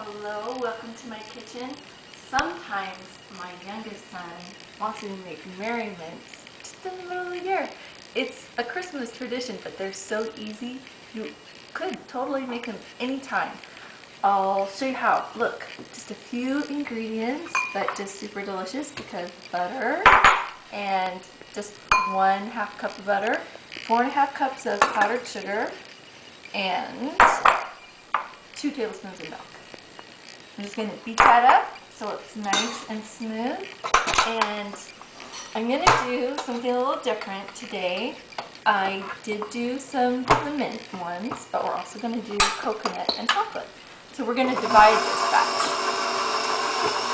Hello, welcome to my kitchen. Sometimes my youngest son wants me to make merriments just in the middle of the year. It's a Christmas tradition, but they're so easy. You could totally make them anytime. I'll show you how. Look, just a few ingredients, but just super delicious because butter and just 1/2 cup of butter, 4½ cups of powdered sugar, and 2 tablespoons of milk. I'm just going to beat that up so it's nice and smooth. And I'm going to do something a little different today. I did do some peppermint ones, but we're also going to do coconut and chocolate. So we're going to divide this batch.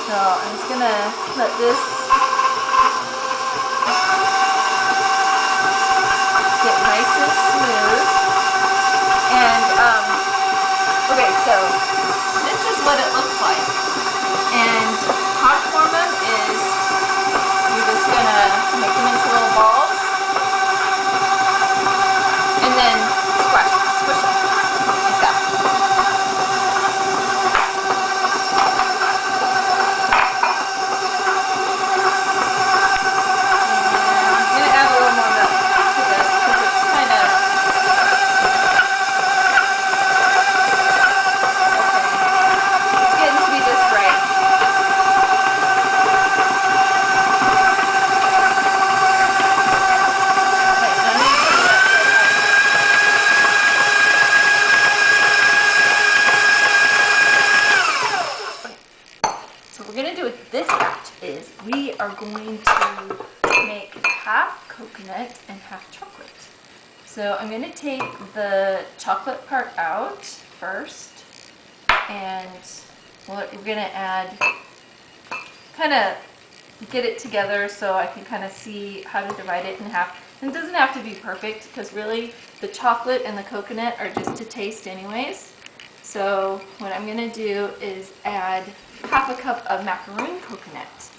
So I'm just going to let this get nice and smooth. And okay, so this is what it looks like. And how to form them is you're just gonna make them into little balls and then squish them like that. And I'm gonna add a little more milk to this because it's kind of this batch is we are going to make half coconut and half chocolate. So I'm going to take the chocolate part out first, and we're going to add, kind of get it together so I can kind of see how to divide it in half. And it doesn't have to be perfect because really the chocolate and the coconut are just to taste anyways. So what I'm going to do is add 1/2 cup of macaroon coconut.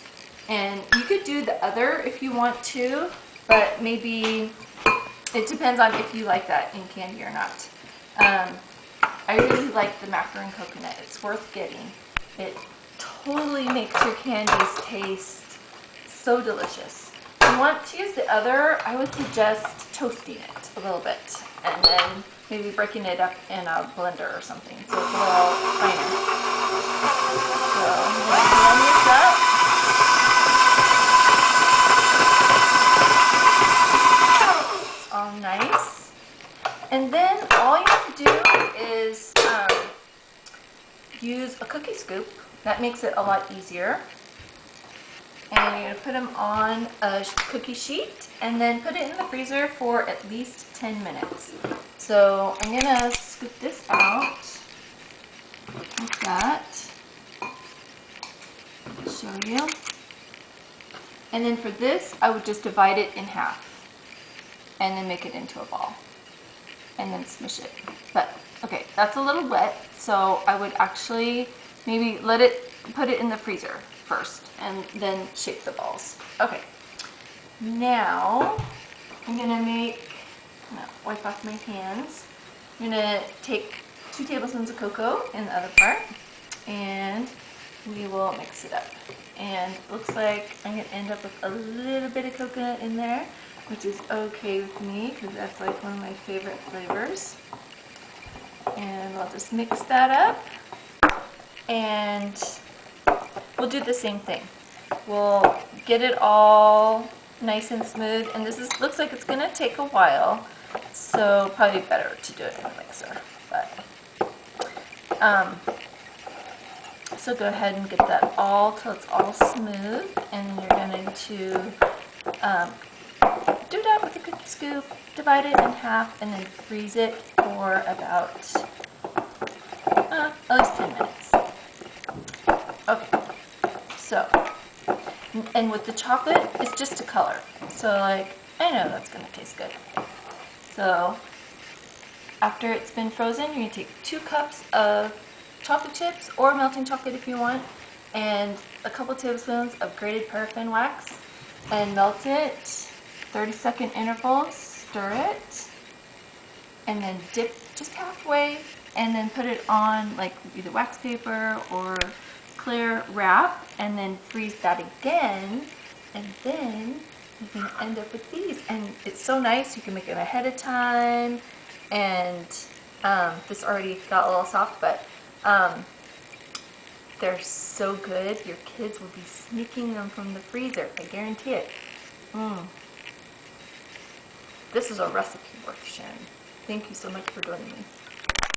And you could do the other if you want to, but maybe it depends on if you like that in candy or not. I really like the macaroon coconut. It's worth getting. It totally makes your candies taste so delicious. If you want to use the other, I would suggest toasting it a little bit and then maybe breaking it up in a blender or something so it's a little finer. So I'm going to blend this up. It's all nice. And then all you have to do is use a cookie scoop. That makes it a lot easier. And you're going to put them on a cookie sheet and then put it in the freezer for at least 10 minutes. So I'm going to scoop this out like that. I'll show you. And then for this, I would just divide it in half and then make it into a ball and then smush it. But okay, that's a little wet, so I would actually maybe put it in the freezer first and then shape the balls. Okay, now I'm gonna wipe off my hands. I'm gonna take 2 tablespoons of cocoa in the other part and we will mix it up. And it looks like I'm gonna end up with a little bit of coconut in there, which is okay with me because that's like one of my favorite flavors. And I'll just mix that up and we'll do the same thing. We'll get it all nice and smooth, and this looks like it's gonna take a while, so probably better to do it in a mixer. But so go ahead and get that all till it's all smooth, and you're going to do that with a cookie scoop, divide it in half, and then freeze it for about at least 10 minutes. Okay, so, and with the chocolate, it's just a color. So like, I know that's going to taste good. So after it's been frozen, you're going to take 2 cups of chocolate chips or melting chocolate if you want, and a couple tablespoons of grated paraffin wax, and melt it, 30-second intervals, stir it, and then dip just halfway and then put it on like either wax paper or clear wrap, and then freeze that again, and then you can end up with these. And it's so nice, you can make them ahead of time, and this already got a little soft, but they're so good. Your kids will be sneaking them from the freezer, I guarantee it. This is a recipe worth sharing. Thank you so much for joining me.